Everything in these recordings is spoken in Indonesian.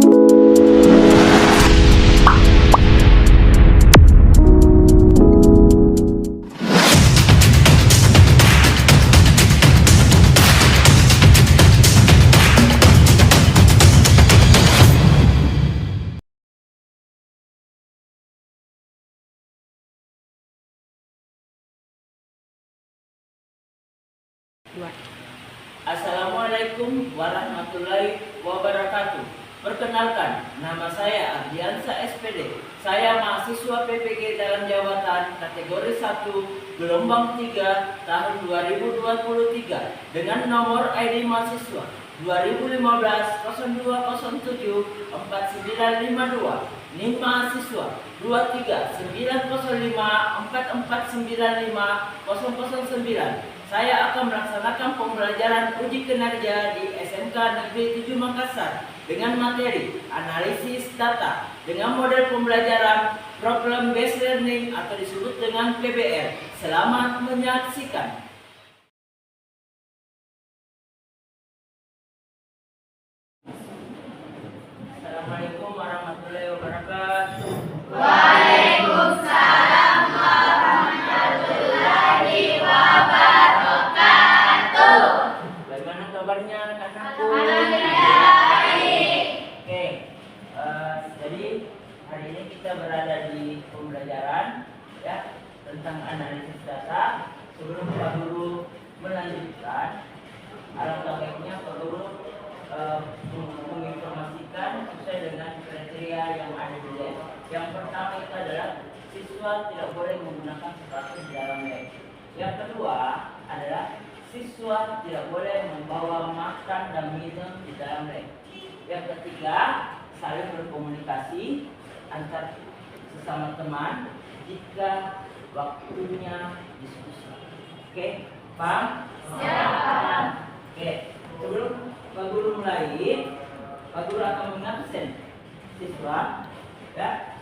Assalamualaikum warahmatullahi wabarakatuh. Perkenalkan, nama saya Ardiansa SPD. Saya mahasiswa PPG dalam jabatan kategori 1 gelombang 3 tahun 2023 dengan nomor ID mahasiswa 2015-0207-4952. NIM mahasiswa 23-905-4495-009. Saya akan melaksanakan pembelajaran uji kinerja di SMK Negeri 7 Makassar dengan materi analisis data dengan model pembelajaran problem based learning atau disebut dengan PBL. Selamat menyaksikan. Assalamualaikum warahmatullahi wabarakatuh. Waalaikumsalam warahmatullahi wabarakatuh. Bagaimana kabarnya anak-anakku? Baik. Oke, jadi hari ini kita berada di pembelajaran ya tentang analisis data. Sebelum Pak Guru melanjutkan, alangkah baiknya Pak Guru menginformasikan sesuai dengan kriteria yang ada di lab. Yang pertama itu adalah siswa tidak boleh menggunakan sepatu di dalam lab. Yang kedua adalah siswa tidak boleh membawa makan dan minum di dalam lab. Yang ketiga, saling berkomunikasi antar sesama teman jika waktunya diskusi. Oke, paham? Siap. Oke, sebelum Pak Guru mulai, Pak Guru akan mengabsen siswa ya.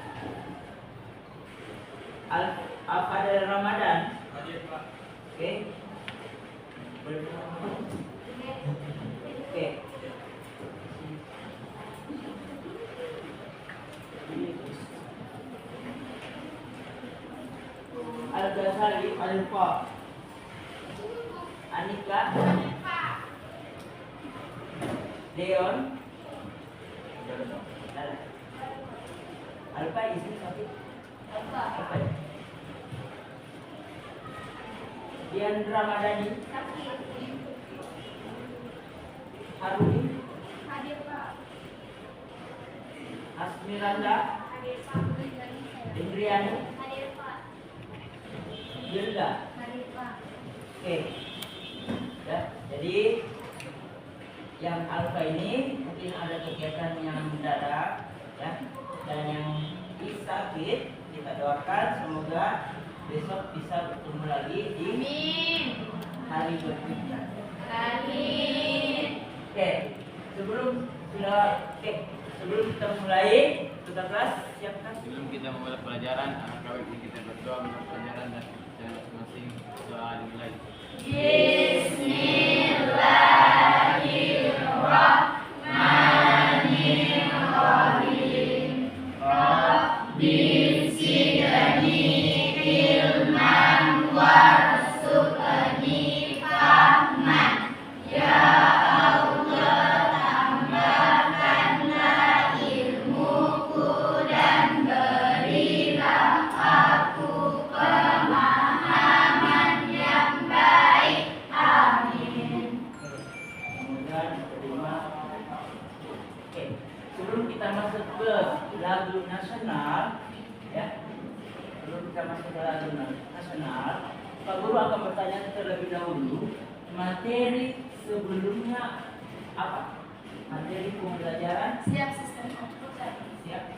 Al-Fadil Ramadan. Oke. Oke. Al-Ghazali, Alfa. Anika. Deon. Alfa istri sakit. Apa ya? Dian Ramadhani. Haruni. Asmiranda. Indriani. Yelda. Oke. Ya, jadi yang alfa ini mungkin ada kegiatan yang mendadak ya, dan yang sakit kita doakan semoga besok bisa bertemu lagi di hari berikutnya. Amin. Oke, sebelum kita mulai kita kelas siapkan. Sebelum kita memulai pelajaran, alangkah baiknya kita berdoa menurut pelajaran dan kita masing-masing doa dimulai. Bismillahirrahmanirrahim. Rabbi zidni ilman warzuqni fahman. Ya Allah, tambahkanlah ilmuku dan berilah aku pemahaman yang baik. Amin. Kemudian terima. Oke, sebelum kita masuk ke lagu nasional, ya, sebelum kita masuk ke lagu nasional, Pak Guru akan bertanya terlebih dahulu materi sebelumnya apa? Materi pembelajaran Siap sistem komputer. siap.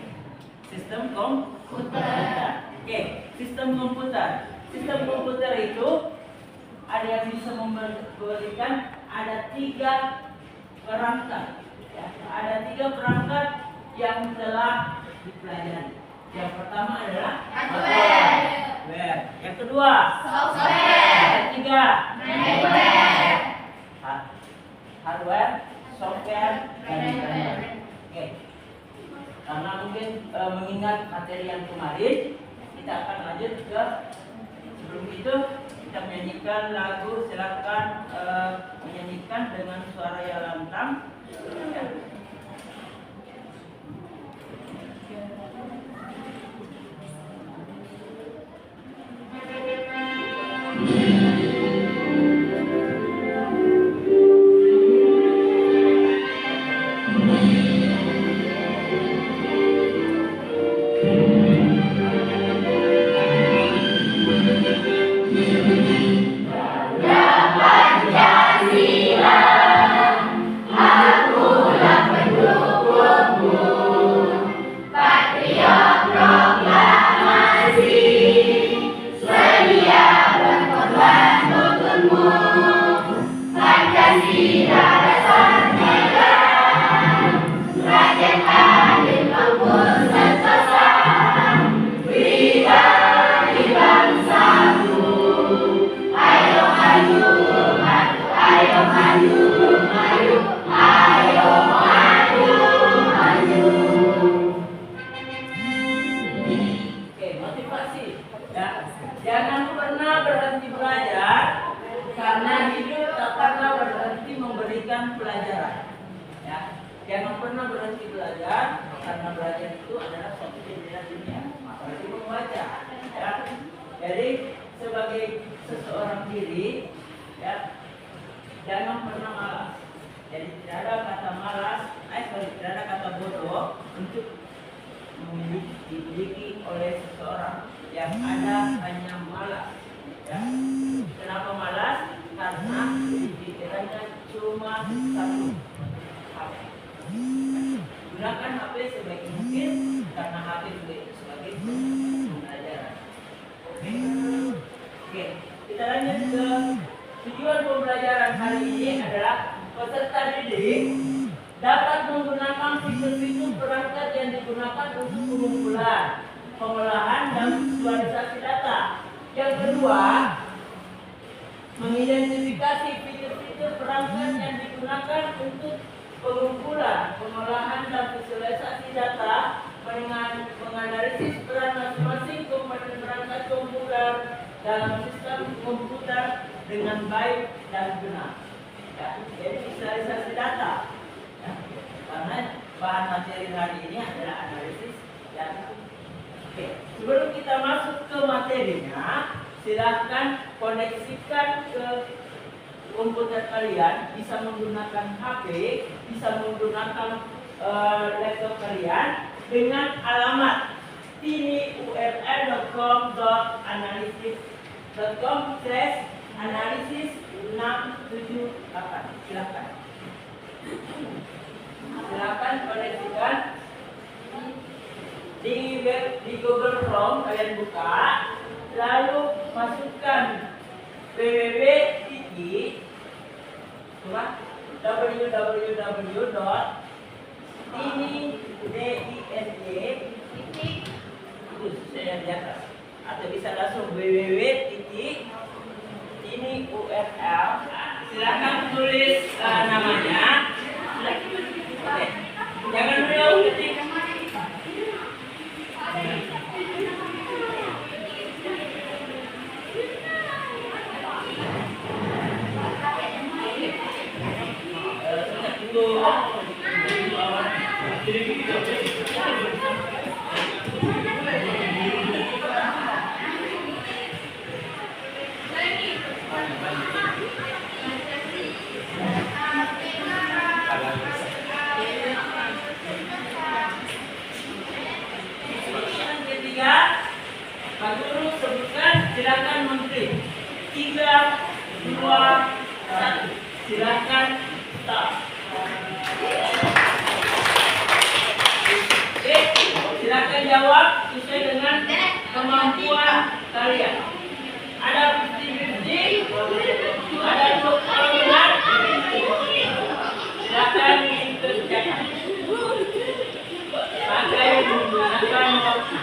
Sistem komputer. Oke, sistem komputer. Sistem komputer itu ada yang bisa memberikan ada 3 perangkat. Ya, ada 3 perangkat yang telah dipelajari. Yang pertama adalah hardware. Yang kedua Software. Yang ketiga Netware. hardware, software, dan firmware. Oke. Karena mungkin mengingat materi yang kemarin, kita akan lanjut ke sebelum itu kita menyanyikan lagu. Silakan menyanyikan dengan suara yang lantang. Ya. Jangan pernah berhenti belajar, karena hidup tak pernah berhenti memberikan pelajaran. Ya, jangan pernah berhenti belajar, karena belajar itu adalah suatu jendela dunia. Apalagi membaca. Ya, jadi sebagai seseorang diri, ya, jangan pernah malas. Jadi tidak ada kata malas, tidak ada kata bodoh untuk dimiliki oleh seseorang. Yang ada hanya malas. Ya. Kenapa malas? Karena pikirannya cuma satu, HP. Gunakan HP sebaik mungkin, karena HP itu sebagai pembelajaran. Oke, kita lanjut ke tujuan pembelajaran hari ini adalah peserta didik dapat menggunakan fitur-fitur perangkat yang digunakan untuk pengumpulan, pengolahan, dan visualisasi data. Yang kedua, mengidentifikasi fitur-fitur perangkat yang digunakan untuk pengumpulan, pengolahan, dan visualisasi data dengan menganalisis peran masing-masing komponen perangkat komputer dalam sistem komputer dengan baik dan benar. Ya, jadi visualisasi data. Ya, karena bahan materi hari ini adalah analisis data. Oke, sebelum kita masuk ke materinya, silakan koneksikan ke komputer kalian, bisa menggunakan HP, bisa menggunakan laptop kalian dengan alamat tiniurl.com/analisis678. Silakan koneksikan di Google Chrome, kalian buka, lalu masukkan www.tiniurl, atau bisa langsung www.tiniurl. Silakan tulis namanya. Oke. Jangan beliau ketik. Pak Guru sebutkan, silakan menteri. 3, 2, 1. Silakan start. Oke, silakan jawab sesuai dengan kemampuan kalian. Ada 50-50, ada 20 benar. Silakan dikerjakan. Pakai menggunakan waktu.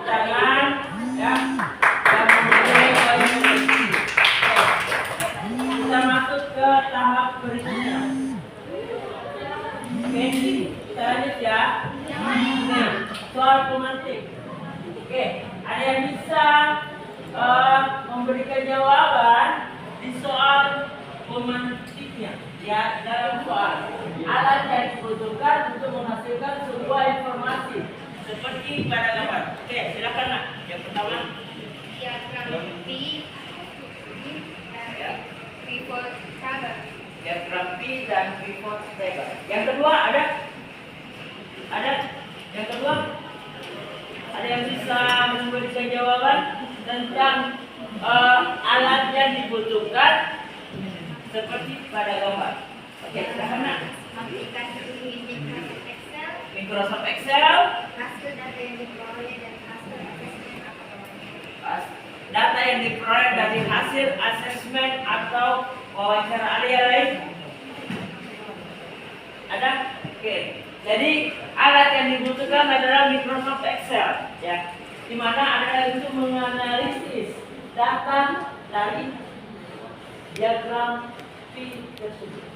Tangan, ya. Dan memulai komunikasi. Kita masuk ke tahap berikutnya. Oke, kita lanjut ya. Nah, soal pemantik. Oke, ada yang bisa memberikan jawaban di soal pemantiknya. Ya, dalam soal alat yang dibutuhkan untuk menghasilkan sebuah informasi seperti pada gambar. Oke, silakan nak. Yang pertama, Diagram P dan pivot table. diagram P dan pivot table. Yang kedua ada? Ada? Yang kedua? Ada yang bisa memberikan jawaban tentang alat yang dibutuhkan seperti pada gambar. Oke, silakan nak. Aplikasi Microsoft Excel, Microsoft Excel, hasil data yang diperoleh dan hasil asesmen atau data yang diperoleh dari hasil asesmen atau wawancara. Ada yang lain? Ada? Oke. Jadi alat yang dibutuhkan adalah Microsoft Excel, ya, di mana adalah untuk menganalisis data dari diagram P tersebut,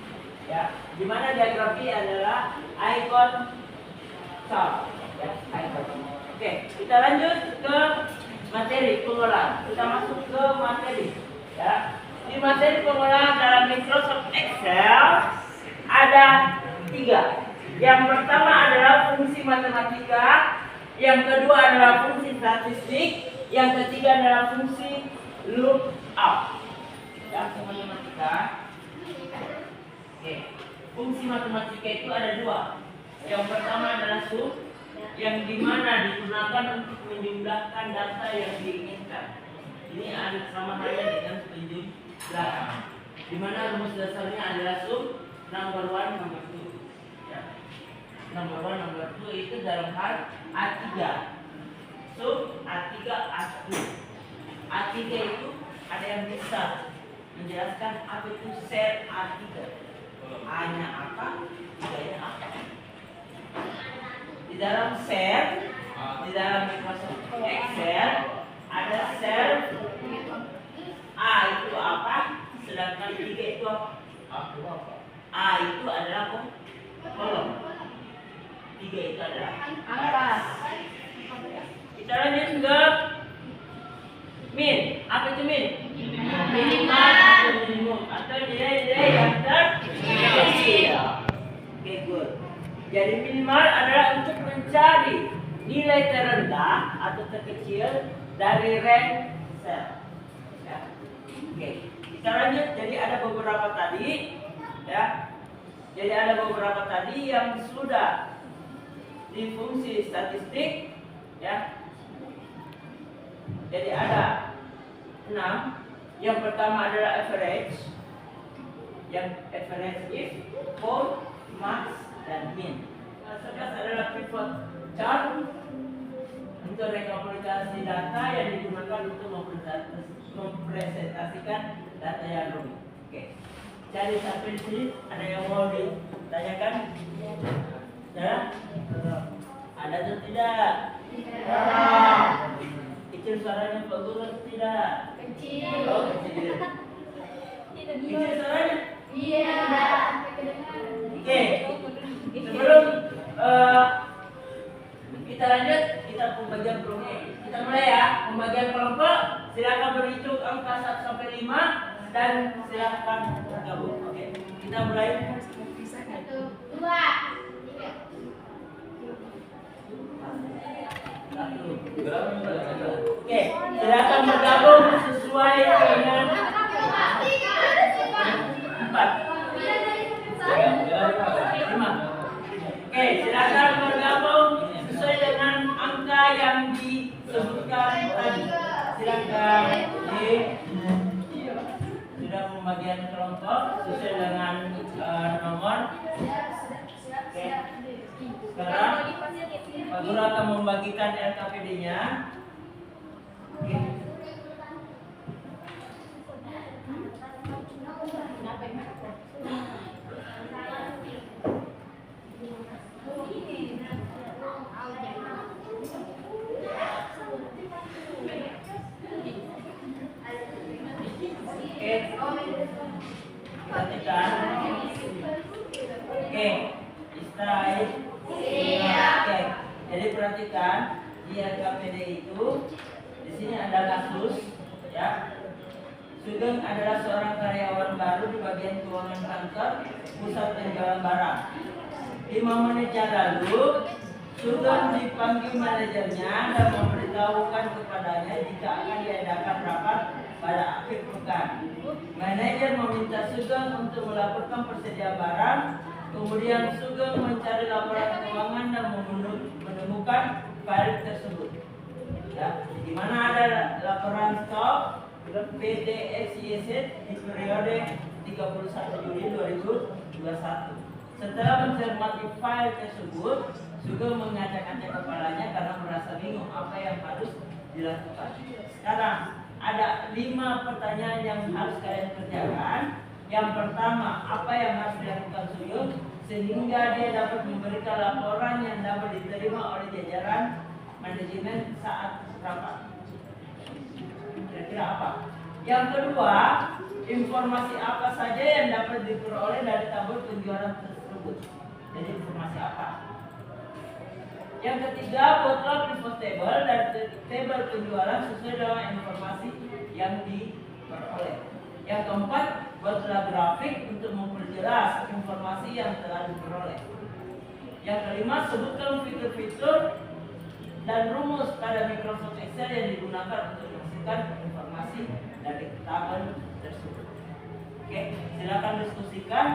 ya, di mana diagram P adalah icon chart, ya, icon. Oke, kita lanjut ke materi pengolahan. Kita masuk ke materi, ya. Di materi pengolahan dalam Microsoft Excel ada 3. Yang pertama adalah fungsi matematika, yang kedua adalah fungsi statistik, yang ketiga adalah fungsi lookup. Ya, fungsi matematika. Oke. Fungsi matematika itu ada 2. Yang pertama adalah sum, yang dimana digunakan untuk menjumlahkan data yang diinginkan. Ini ada sama halnya dengan penjumlahan, di mana rumus dasarnya adalah sum, number 1, number 2. Number 1, number 2 itu dalam hal A3. So, A3, A2. A3 itu ada yang bisa menjelaskan apa itu sel A3. A-nya apa, 3-nya apa. Di dalam sel, di dalam Microsoft Excel ada sel A itu apa, sedangkan 3 itu apa? A itu adalah kolom. 3 itu adalah angka. Kita lanjut ke min. Apa itu min? Minimal atau minimum, atau nilai-nilai yang terkecil. Oke, good. Jadi minimal adalah untuk mencari nilai terendah atau terkecil dari rank sel. Ya. Oke. Kita lanjut. Jadi ada beberapa tadi, ya. Jadi ada beberapa tadi yang sudah di fungsi statistik, ya. Jadi ada 6. Yang pertama adalah average. Yang average is for max dan min. 11 adalah pivot chart untuk rekapitulasi data yang digunakan untuk mempresentasikan data yang rumit. Oke. Jadi sampai di sini ada yang mau ditanyakan? Ya? Ada atau tidak? Tidak. Kecil suaranya Pak Guru atau tidak? kecil. Oh, kecil. Kecil suaranya? Iya. Oke. Sebelum kita lanjut, kita pembagian kelompok. Kita mulai ya, pembagian kelompok. Silakan berhitung angka 1 sampai 5 dan silakan bergabung. Oke. Kita mulai. 1, 2, 3. Oke, silakan bergabung sesuai dengan 4, 5. Oke, silakan bergabung sesuai dengan angka yang disebutkan tadi. Silakan sudah pembagian kelompok sesuai dengan nomor. Oke. Sekarang Pak Guru akan membagikan LKPD-nya. Oke. Perhatikan. Oke, Israel. Oke, jadi perhatikan di LKPD itu di sini ada kasus, ya. Sugeng adalah seorang karyawan baru di bagian keuangan kantor pusat penjualan barang. 5 menit yang lalu, Sugeng dipanggil manajernya dan memberitahukan kepadanya jika akan diadakan rapat pada akhir pekan. Manajer meminta Sugeng untuk melaporkan persediaan barang. Kemudian Sugeng mencari laporan keuangan dan menemukan file tersebut. Ya, di mana ada laporan stok PT XYZ di periode 31 Juli 2021. Setelah mencermati file tersebut, Sugeng mengacak-acak kepalanya karena merasa bingung apa yang harus dilakukan. Sekarang ada 5 pertanyaan yang harus kalian kerjakan. Yang pertama, apa yang harus dilakukan Sugeng sehingga dia dapat memberikan laporan yang dapat diterima oleh jajaran manajemen saat rapat? Kira-kira apa? Yang kedua, informasi apa saja yang dapat diperoleh dari tabel penjualan tersebut? Jadi informasi apa? Yang ketiga, buatlah pivot table dan tabel penjualan sesuai dengan informasi yang diperoleh. Yang keempat, buatlah grafik untuk memperjelas informasi yang telah diperoleh. Yang kelima, sebutkan fitur-fitur dan rumus pada Microsoft Excel yang digunakan untuk menghasilkan informasi dari tabel tersebut. Oke, silakan diskusikan.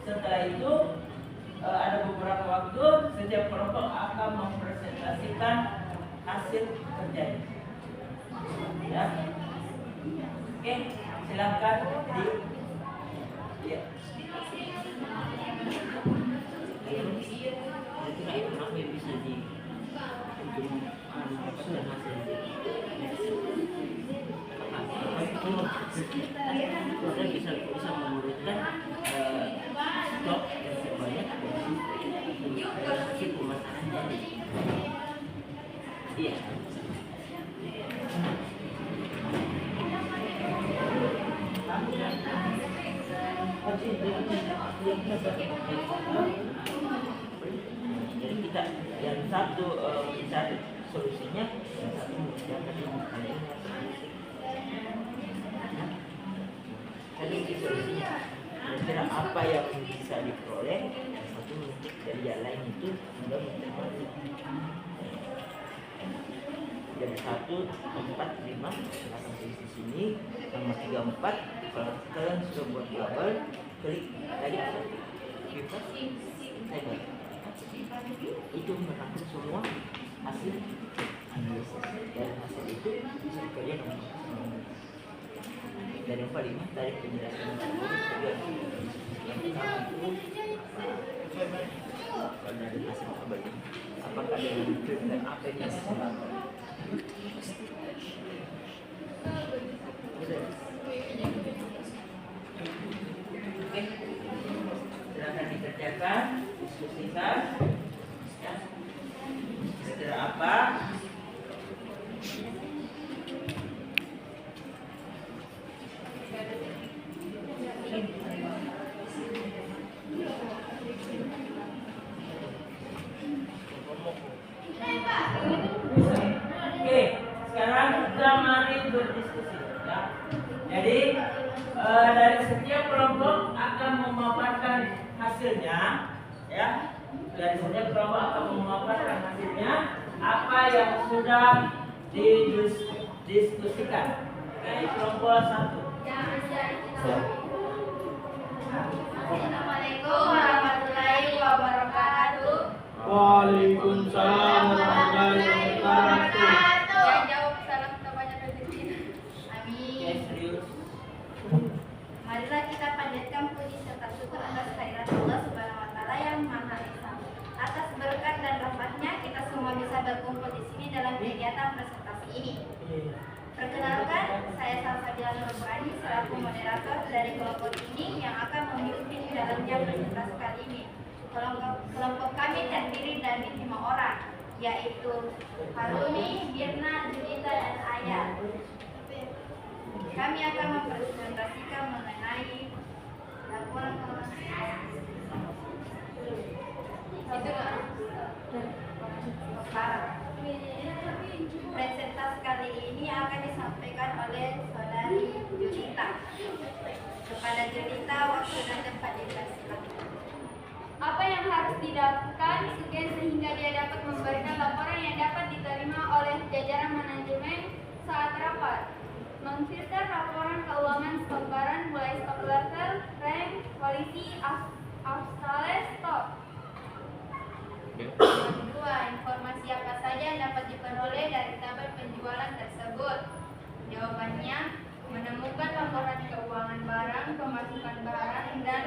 Setelah itu ada beberapa waktu, setiap kelompok akan mempresentasikan hasil kerjanya. Ya. Oke, silakan di ya. Kenapa bisa di kita bisa mengurutkan stok yang terbanyak si pemasaran. Iya. Jadi kita yang satu mencari solusinya, yang satu mencari tadi solusinya. Kira apa yang bisa diperoleh, yang satu mengetik dari yang lain itu sudah mencermati. Jadi 1, 4, 5 akan di sini, nomor 3, 4. Kalau kalian sudah buat tabel, klik tadi pivot table. Itu merangkum semua hasil analisis. Dan hasil itu bisa kalian dari 45 dari penjelasan yang pertama itu kalau dari hasil tabel ini apakah ada yang muncul dan apa yang dilakukan. Oke, silakan dikerjakan, diskusikan. Ya. Kira-kira apa? Oke, sekarang kita mari berdiskusi. Ya. Jadi dari setiap kelompok akan memaparkan hasilnya, ya. Dari setiap kelompok akan memaparkan hasilnya apa yang sudah didiskusikan? Oke, kelompok 1. Assalamualaikum warahmatullahi wabarakatuh. Waalaikumsalam warahmatullahi wabarakatuh. Yang jawab salam kita banyak rezeki. Oke, Amin. serius. Marilah kita panjatkan puji serta syukur atas kehadirat Allah Subhanahu wa taala yang Maha Esa. Atas berkat dan rahmatnya kita semua bisa berkumpul di sini dalam kegiatan presentasi ini. Perkenalkan, saya Salsabila Nurbrani selaku moderator dari kelompok ini yang akan memimpin dalamnya presentasi kali ini. Kelompok kami terdiri dari 5 orang, yaitu Haruni, Birna, Julita, dan Ayah. Kami akan mempresentasikan mengenai laporan presentasi kali ini akan disampaikan oleh saudari Julita. Kepada Julita, waktu dan tempat dipersilakan. Apa yang harus dilakukan sehingga dia dapat memberikan laporan yang dapat diterima oleh jajaran manajemen saat rapat? Memfilter laporan keuangan stok barang mulai stok level, rank, quality, absolute, stok. Yang kedua, informasi apa saja yang dapat diperoleh dari tabel penjualan tersebut? Jawabannya, menemukan laporan keuangan barang, pemasukan barang, dan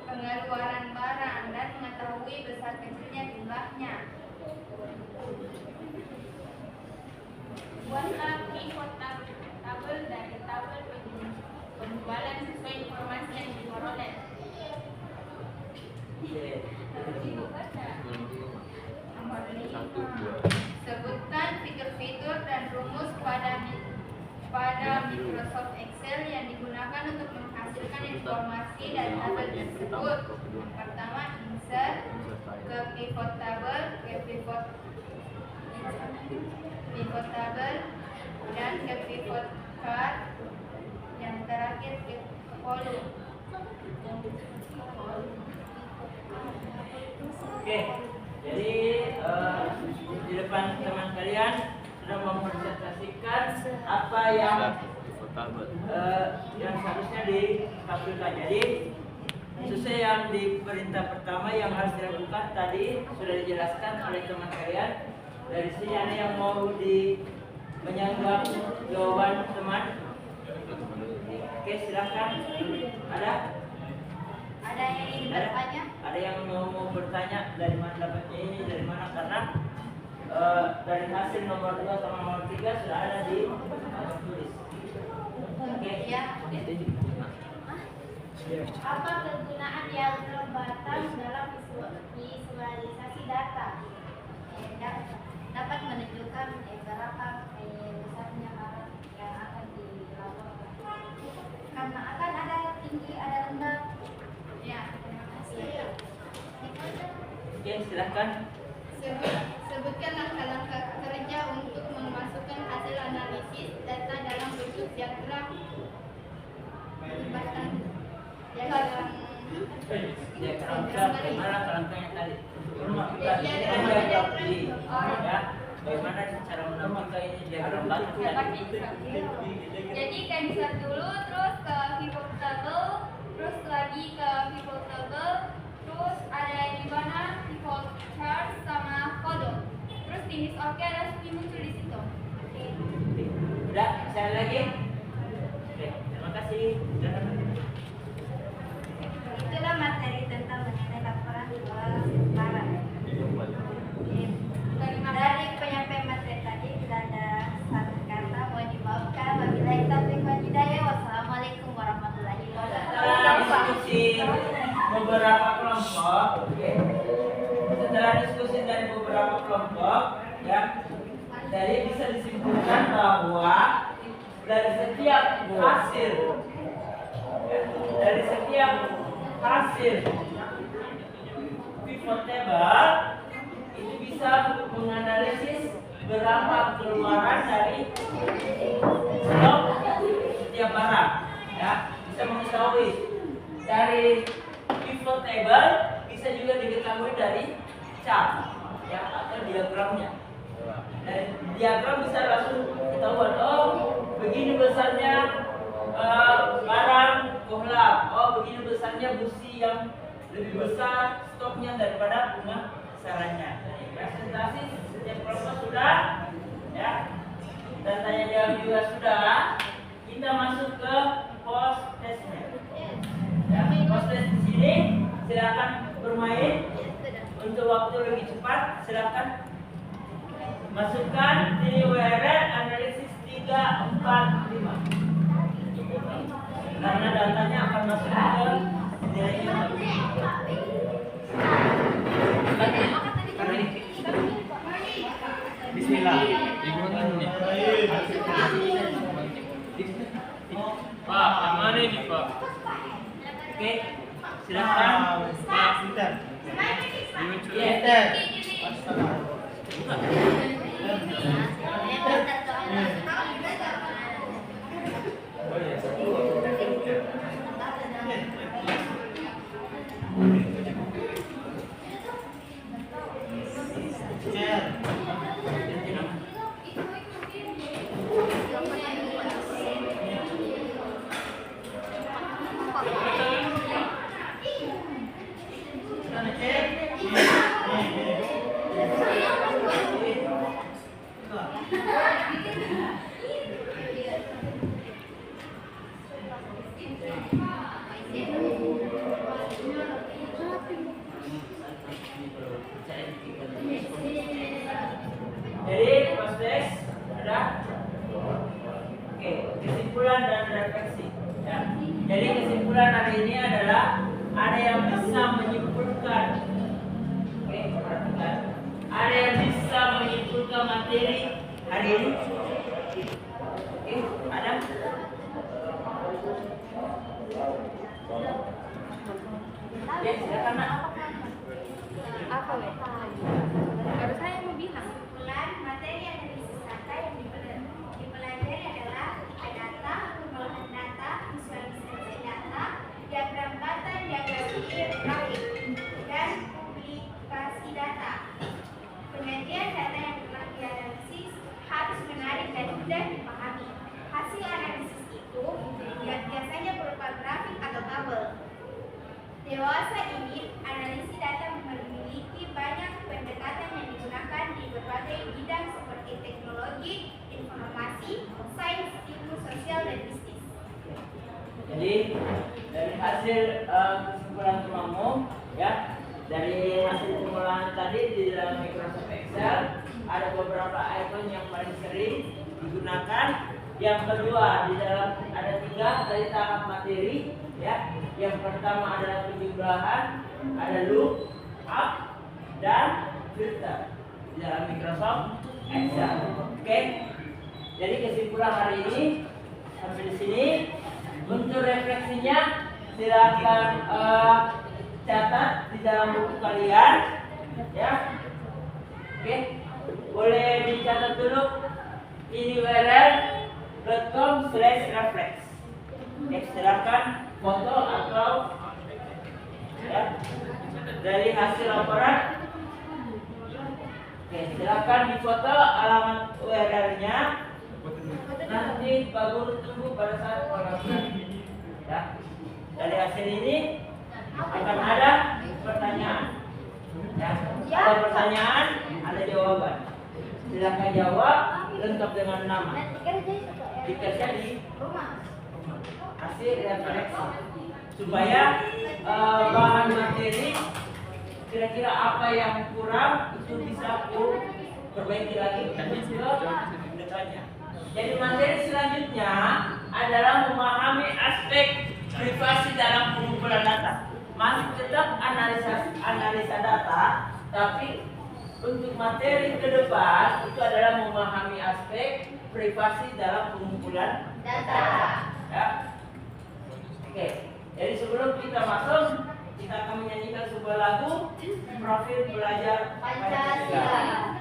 pengeluaran barang, dan mengetahui besar kecilnya jumlahnya. Buatlah report tabel dari tabel penjualan sesuai informasi yang diperoleh. Nomor 5. Sebutkan fitur-fitur dan rumus pada Microsoft Excel yang digunakan untuk menghasilkan informasi dari tabel tersebut. Yang pertama, insert, ke pivot table, dan ke pivot chart. Yang terakhir ke column. Oke, jadi di depan teman kalian sudah mempresentasikan apa yang seharusnya ditampilkan. Jadi sesuai yang di perintah pertama yang harus dilakukan tadi sudah dijelaskan oleh teman kalian. Dari sini ada yang mau menyanggah jawaban teman? Oke, silakan. Ada? Ada yang ingin bertanya? Ada yang mau bertanya dari mana dapatnya ini, dari mana? Karena dari hasil nomor 2 sama nomor 3 sudah ada di tulis. Oke. Ya. Apa kegunaan diagram batang dalam visualisasi data? Dapat menunjukkan berapa besarnya barang yang akan dilaporkan. Karena akan ada tinggi, ada rendah. Ya, terima kasih. Oke, silakan. Sebutkan langkah-langkah kerja untuk memasukkan hasil analisis data dalam bentuk diagram batang. Bagaimana kerangkanya tadi? Ya, bagaimana cara menampilkan ini diagram batang tadi? Jadi kan insert dulu, terus ke pivot table, terus lagi ke pivot table, terus ada di mana pivot chart sama column. Terus finish oke, ada muncul di situ. Udah, saya lagi. Oke, terima kasih. Itulah materi tentang mengenai laporan keuangan barang. Dari penyampaian materi tadi tidak ada satu kata mau dimaafkan. Wabillahi taufiq wal hidayah. Wassalamualaikum warahmatullahi Setelah wabarakatuh. diskusi beberapa kelompok, oke. Setelah diskusi dari beberapa kelompok, ya, jadi bisa disimpulkan bahwa dari setiap hasil, ya, dari setiap hasil pivot table itu bisa menganalisis berapa keluaran dari stok setiap barang, ya, bisa mengetahui dari pivot table bisa juga diketahui dari chart ya atau diagramnya. Dari diagram bisa langsung ketahuan, oh begini besarnya barang kohlab, oh begini besarnya busi yang lebih besar stoknya daripada bunga sarannya. Jadi presentasi setiap kelompok sudah, ya. Dan tanya jawab juga sudah. Kita masuk ke post testnya. Ya, post test di sini silakan bermain. Untuk waktu lebih cepat silakan masukkan di URL analisis 345. Karena datanya akan masuk ke nilainya. Bismillah. Pak, yang mana ini Pak? Oke, silakan. Pak, Peter. Iya. Jadi proses ada oke, kesimpulan dan refleksi ya. Jadi kesimpulan hari ini adalah ada yang bisa menyimpulkan, oke, perhatikan, ada yang bisa menyimpulkan materi hari ini. Oke, ada. Ya, silakan Nak. Apa ya? Baru saya mau bilang. Kesimpulan materi analisis data yang dipelajari adalah data, pengolahan data, visualisasi data, diagram data, diagram grafik, dan publikasi data. Penyajian data yang telah dianalisis harus menarik dan mudah dipahami. Hasil analisis itu biasanya berupa grafik atau tabel. Dewasa ini, analisis data memiliki banyak pendekatan yang digunakan di berbagai bidang seperti teknologi, informasi, sains, ilmu sosial, dan bisnis. Jadi dari hasil kesimpulan umum ya, dari hasil pengolahan tadi di dalam Microsoft Excel ada beberapa icon yang paling sering digunakan. Yang kedua di dalam ada 3 dari tahap materi ya. Yang pertama adalah penjumlahan, ada look, up, dan filter di dalam Microsoft Excel. Oke. Jadi kesimpulan hari ini sampai di sini. Untuk refleksinya silakan catat di dalam buku kalian ya. Oke. Boleh dicatat dulu ini url.com/reflex. Ya, silakan foto atau ya, dari hasil laporan. Oke, silakan difoto alamat URL-nya. Nanti Pak Guru tunggu pada saat pelaporan. Ya. Dari hasil ini akan ada pertanyaan. Ya. Ada pertanyaan, ada jawaban. Silakan jawab lengkap dengan nama. Dikerja di Rumah. hasil refleksi supaya bahan materi kira-kira apa yang kurang itu bisa aku perbaiki lagi ke depannya. Jadi materi selanjutnya adalah memahami aspek privasi dalam pengumpulan data. Masih tetap analisa data, tapi untuk materi ke depan itu adalah memahami aspek privasi dalam pengumpulan data. Ya. Oke, jadi sebelum kita masuk, kita akan menyanyikan sebuah lagu Profil Belajar Pancasila. Pancasila.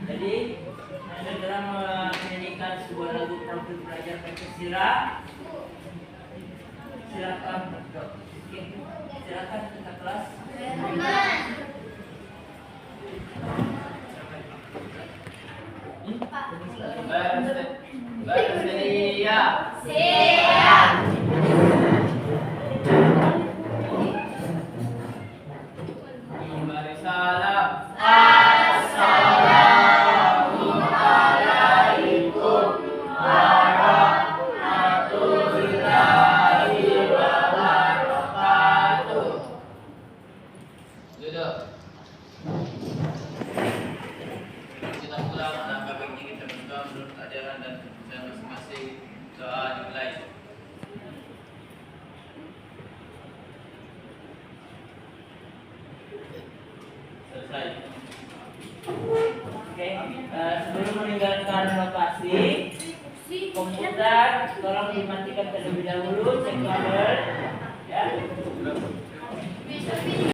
Jadi segera menyanyikan sebuah lagu profil belajar Pancasila. Silakan, Dok. Oke, silakan kita kelas. Bersedia. Mari salam. Duduk. Kita pulang menangkap ini kita berdoa menurut ajaran dan kepercayaan masing-masing. Doa dimulai. Selesai. Oke, sebelum meninggalkan lokasi, komputer tolong dimatikan terlebih dahulu, cek kabel, ya.